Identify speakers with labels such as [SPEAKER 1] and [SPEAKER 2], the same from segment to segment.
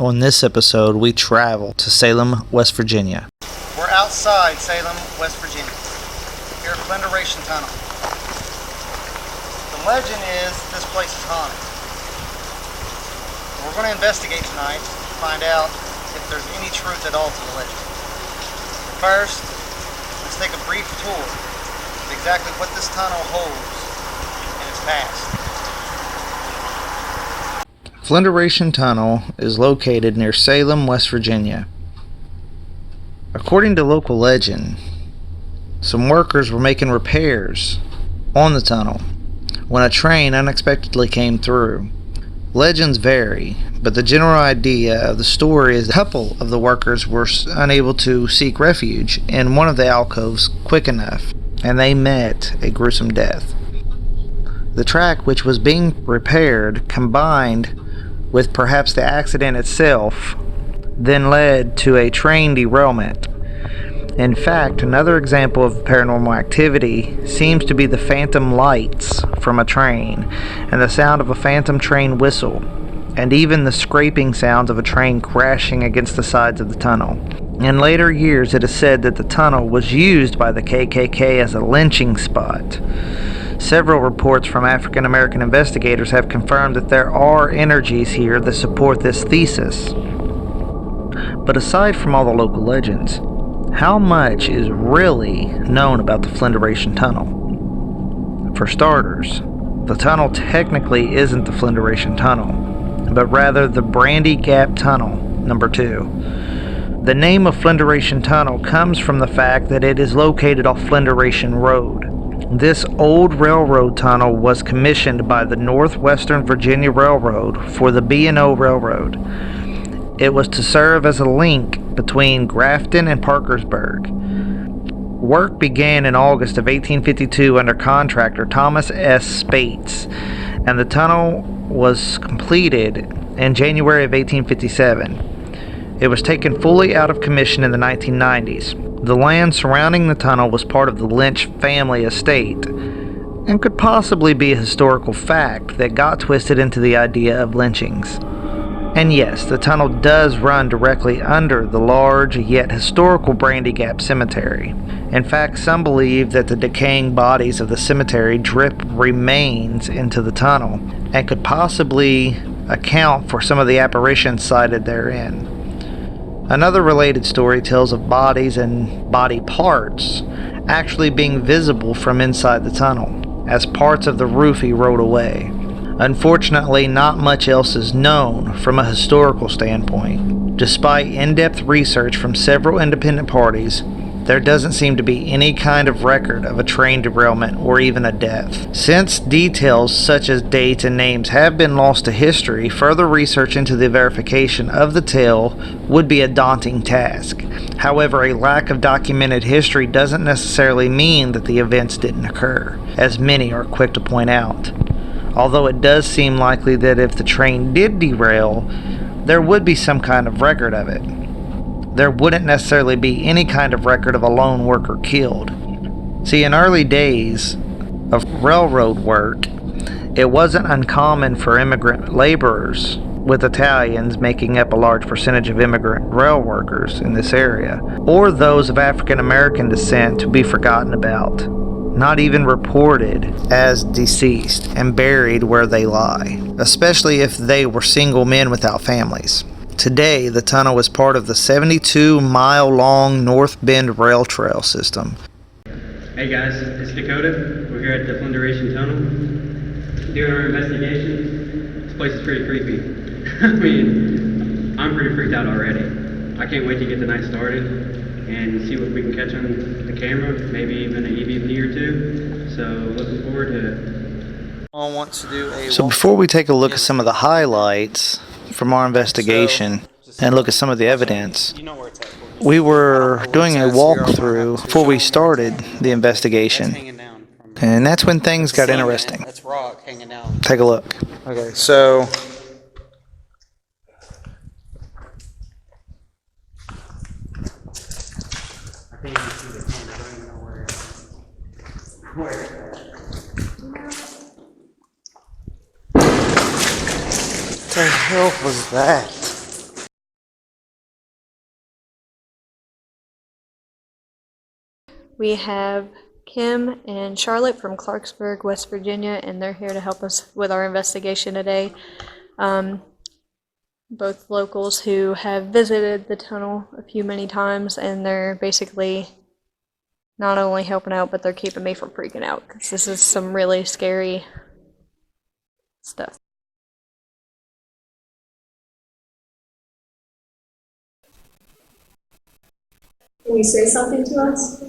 [SPEAKER 1] On this episode, we travel to Salem, West Virginia.
[SPEAKER 2] We're outside Salem, West Virginia, here at Flinderation Tunnel. The legend is this place is haunted. We're going to investigate tonight to find out if there's any truth at all to the legend. First, let's take a brief tour of exactly what this tunnel holds in its past.
[SPEAKER 1] Flinderation Tunnel is located near Salem, West Virginia. According to local legend, some workers were making repairs on the tunnel when a train unexpectedly came through. Legends vary, but the general idea of the story is a couple of the workers were unable to seek refuge in one of the alcoves quick enough, and they met a gruesome death. The track which was being repaired, combined with perhaps the accident itself, then led to a train derailment. In fact, another example of paranormal activity seems to be the phantom lights from a train, and the sound of a phantom train whistle, and even the scraping sounds of a train crashing against the sides of the tunnel. In later years, it is said that the tunnel was used by the KKK as a lynching spot. Several reports from African American investigators have confirmed that there are energies here that support this thesis. But aside from all the local legends, how much is really known about the Flinderation Tunnel? For starters, the tunnel technically isn't the Flinderation Tunnel, but rather the Brandy Gap Tunnel, number 2. The name of Flinderation Tunnel comes from the fact that it is located off Flinderation Road. This old railroad tunnel was commissioned by the Northwestern Virginia Railroad for the B&O Railroad. It was to serve as a link between Grafton and Parkersburg. Work began in August of 1852 under contractor Thomas S. Spates, and the tunnel was completed in January of 1857. It was taken fully out of commission in the 1990s. The land surrounding the tunnel was part of the Lynch family estate and could possibly be a historical fact that got twisted into the idea of lynchings. And yes, the tunnel does run directly under the large yet historical Brandy Gap Cemetery. In fact, some believe that the decaying bodies of the cemetery drip remains into the tunnel and could possibly account for some of the apparitions sighted therein. Another related story tells of bodies and body parts actually being visible from inside the tunnel as parts of the roof erode away. Unfortunately, not much else is known from a historical standpoint. Despite in-depth research from several independent parties, there doesn't seem to be any kind of record of a train derailment or even a death. Since details such as dates and names have been lost to history, further research into the verification of the tale would be a daunting task. However, a lack of documented history doesn't necessarily mean that the events didn't occur, as many are quick to point out. Although it does seem likely that if the train did derail, there would be some kind of record of it. There wouldn't necessarily be any kind of record of a lone worker killed. See, in early days of railroad work, it wasn't uncommon for immigrant laborers, with Italians making up a large percentage of immigrant rail workers in this area, or those of African American descent, to be forgotten about, not even reported as deceased and buried where they lie, especially if they were single men without families. Today, the tunnel is part of the 72-mile-long North Bend Rail Trail system.
[SPEAKER 3] Hey guys, it's Dakota. We're here at the Flinderation Tunnel doing our investigation. This place is pretty creepy. I mean, I'm pretty freaked out already. I can't wait to get the night started and see what we can catch on the camera, maybe even an EVP or two. So looking forward to it.
[SPEAKER 1] So before we take a look at some of the highlights from our investigation and look at some of the evidence, we were doing a walkthrough before we started the investigation, and that's when things got interesting. Take a look.
[SPEAKER 2] Okay, so what the hell was that?
[SPEAKER 4] We have Kim and Charlotte from Clarksburg, West Virginia, and they're here to help us with our investigation today. Both locals who have visited the tunnel many times, and they're basically not only helping out, but they're keeping me from freaking out, because this is some really scary stuff.
[SPEAKER 5] Can you say something to us?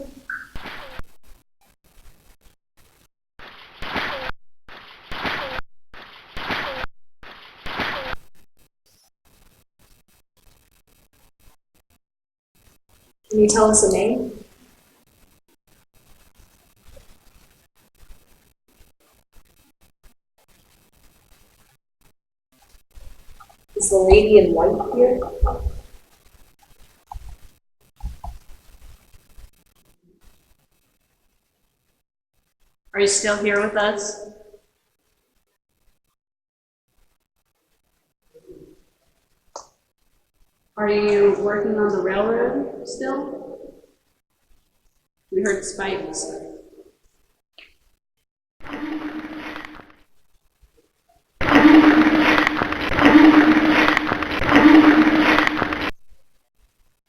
[SPEAKER 5] Can you tell us a name? Is the lady in white here? Are you still here with us? Are you working on the railroad still? We heard spikes.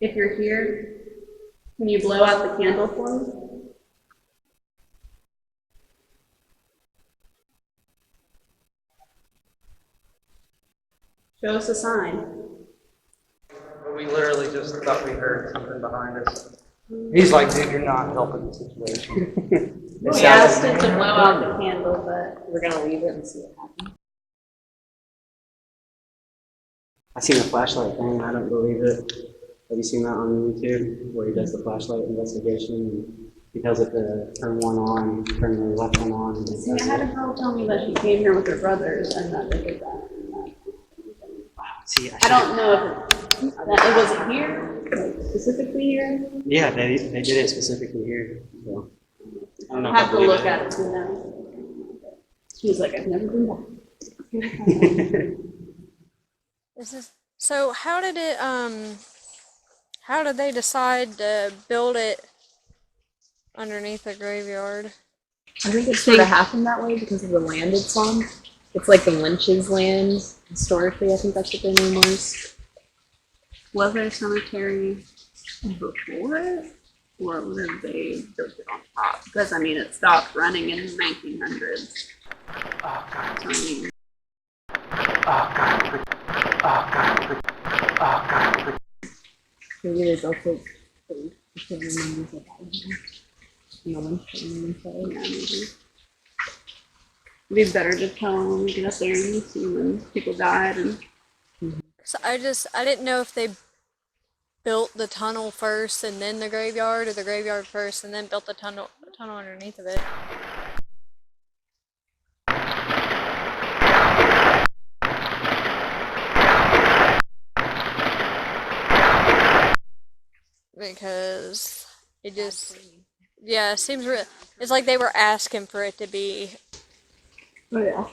[SPEAKER 5] If you're here, can you blow out the candle for me? Show us a sign.
[SPEAKER 1] We literally just thought we heard something behind us. He's like, dude, you're not helping the situation.
[SPEAKER 5] We asked it to blow out the candle, but we're gonna leave it and see what happens.
[SPEAKER 3] I seen the flashlight thing. I don't believe it. Have you seen that on YouTube where he does the flashlight investigation? And he tells it to turn one on, turn the left one on. And
[SPEAKER 5] See, I had a girl tell me that she came here with her brothers and that they did that.
[SPEAKER 3] See,
[SPEAKER 5] I don't know if it wasn't here, like specifically here.
[SPEAKER 3] Yeah, they did it specifically here. So I don't know.
[SPEAKER 5] I have to look at it too now. She was like, I've never been back.
[SPEAKER 4] So how did they decide to build it underneath the graveyard?
[SPEAKER 5] I think it sort of happened that way because of the land it's on. It's like the Lynch's land, historically, I think that's what their name was. Was there a cemetery before it? Or would they built it on top? Because, I mean, it stopped running in the 1900s.
[SPEAKER 1] Oh, God.
[SPEAKER 5] So, I mean,
[SPEAKER 1] Oh, God. Oh, God.
[SPEAKER 5] maybe they built it because the members of the Lynch family, so, yeah, maybe. It'd be better to tell them when we get up there and see when people died. And
[SPEAKER 4] So I didn't know if they built the tunnel first and then the graveyard, or the graveyard first and then built the tunnel underneath of it. Because it just, yeah, it seems real. It's like they were asking for it to be.
[SPEAKER 5] oh yeah,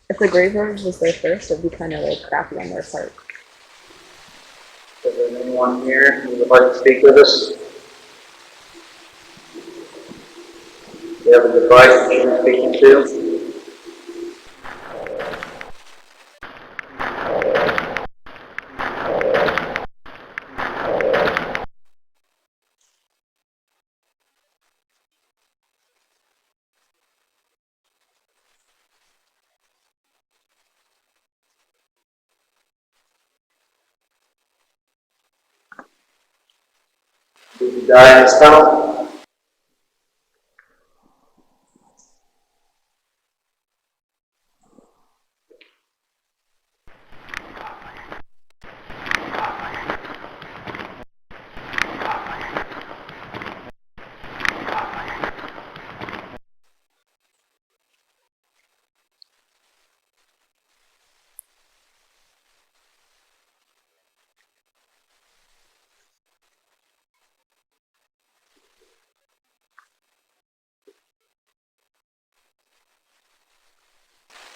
[SPEAKER 5] if the graveyard was there first, it'd be kind of like crappy on their part.
[SPEAKER 2] Is there anyone here who would like to speak with us? Do you have a device that you're speaking to? Did you die in this tunnel?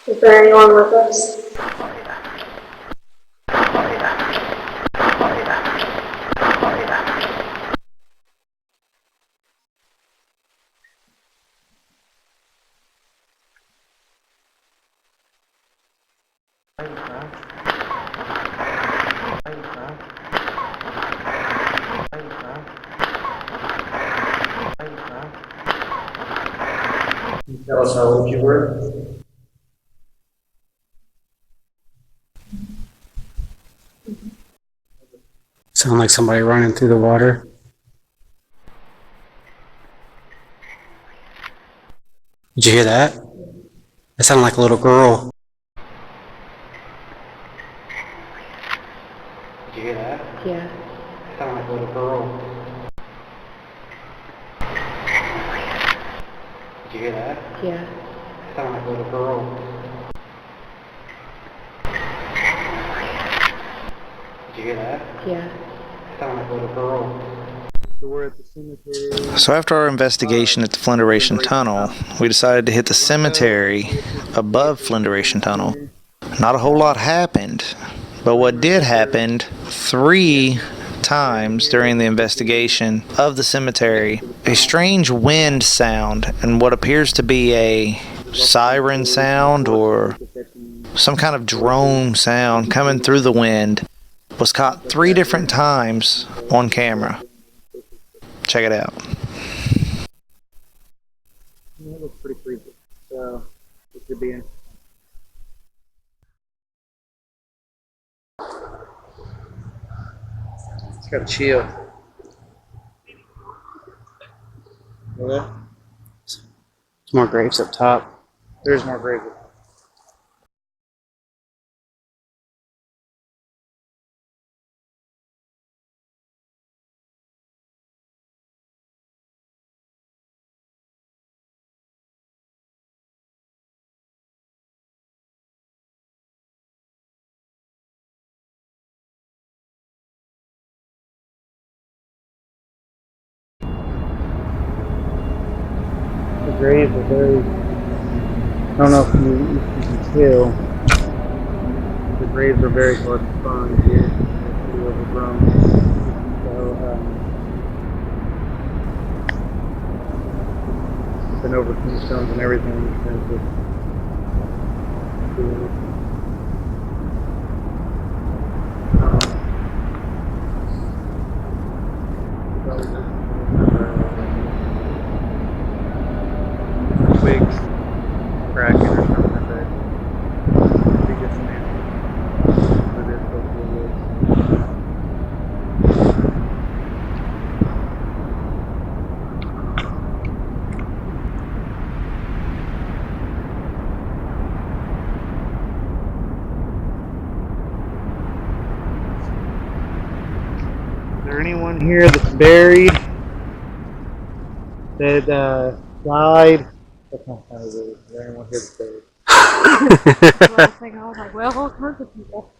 [SPEAKER 5] Is there anyone with us?
[SPEAKER 6] Tell us how old you were.
[SPEAKER 7] Sound like somebody running through the water. Did you hear that? That sounded like a little girl. Did you hear that?
[SPEAKER 5] Yeah.
[SPEAKER 7] That sounded like a little girl. Did you hear that?
[SPEAKER 5] Yeah.
[SPEAKER 7] That sounded like a little girl. Did you hear that?
[SPEAKER 5] Yeah.
[SPEAKER 7] That sounded like a little girl.
[SPEAKER 6] So we're at the cemetery.
[SPEAKER 1] So after our investigation at the Flinderation Tunnel, we decided to hit the cemetery above Flinderation Tunnel. Not a whole lot happened, but what did happen 3 times during the investigation of the cemetery, a strange wind sound and what appears to be a siren sound or some kind of drone sound coming through the wind was caught 3 different times on camera. Check it out.
[SPEAKER 6] It looks pretty creepy. So it should be in. It's got a chill. Okay.
[SPEAKER 7] There's more graves up top.
[SPEAKER 6] There's more graves. The graves are very. I don't know if you can tell. The graves are very hard to find here. They're pretty overgrown. So, been over tombstones and everything. Twigs cracking or something, but I think it's an animal. But it's hopefully it is. Is there anyone here that's buried that died? That's not kind of rude. Is there anyone here that's buried?
[SPEAKER 4] I was like, well, all kinds of people.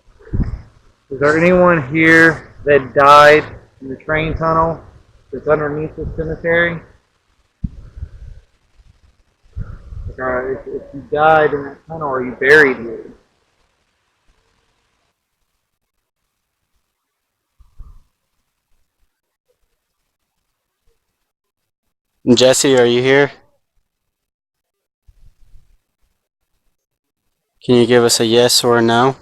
[SPEAKER 6] Is there anyone here that died in the train tunnel that's underneath the cemetery? Like, if you died in that tunnel, are you buried here?
[SPEAKER 7] Jesse, are you here? Can you give us a yes or a no?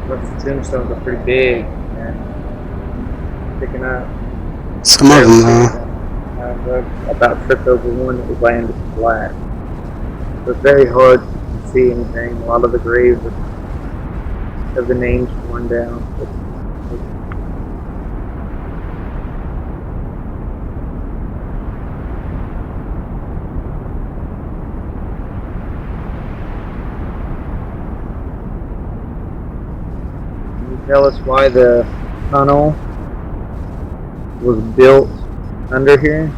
[SPEAKER 6] The tombstones are pretty big and picking up.
[SPEAKER 7] Some of them, though.
[SPEAKER 6] I about tripped over one that was landed flat. So it's very hard to see anything. A lot of the graves have the names worn down. Can you tell us why the tunnel was built under here?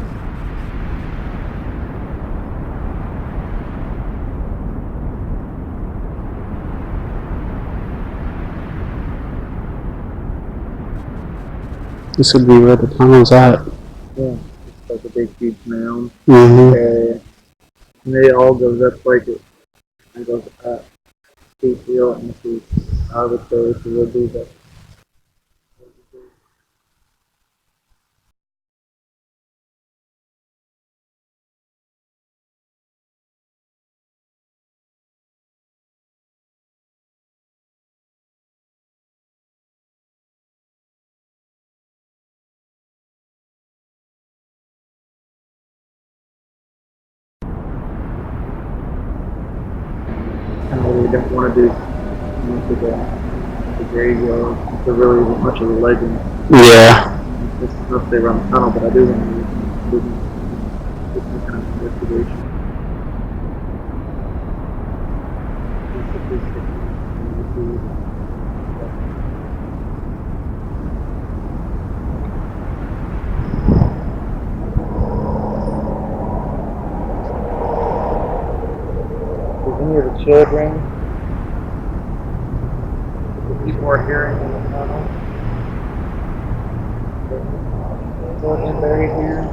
[SPEAKER 7] This would be where the tunnel's at.
[SPEAKER 6] Yeah, it's like a big, huge mound
[SPEAKER 7] Mm-hmm.
[SPEAKER 6] area. And it all goes up like it goes up steep hill into, I would say, it would be the. I really don't want to do much of the graveyard. There really isn't much of a legend.
[SPEAKER 7] Yeah.
[SPEAKER 6] It's enough they run the tunnel, but I do want to do some kind of investigation. Is any of the children, the people are hearing in the tunnel? Children buried here?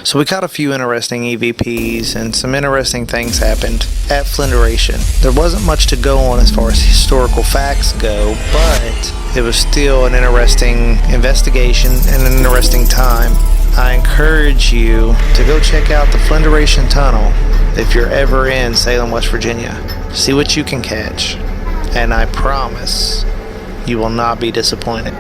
[SPEAKER 1] So we caught a few interesting EVPs and some interesting things happened at Flinderation. There wasn't much to go on as far as historical facts go, but it was still an interesting investigation and an interesting time. I encourage you to go check out the Flinderation Tunnel if you're ever in Salem, West Virginia. See what you can catch, and I promise you will not be disappointed.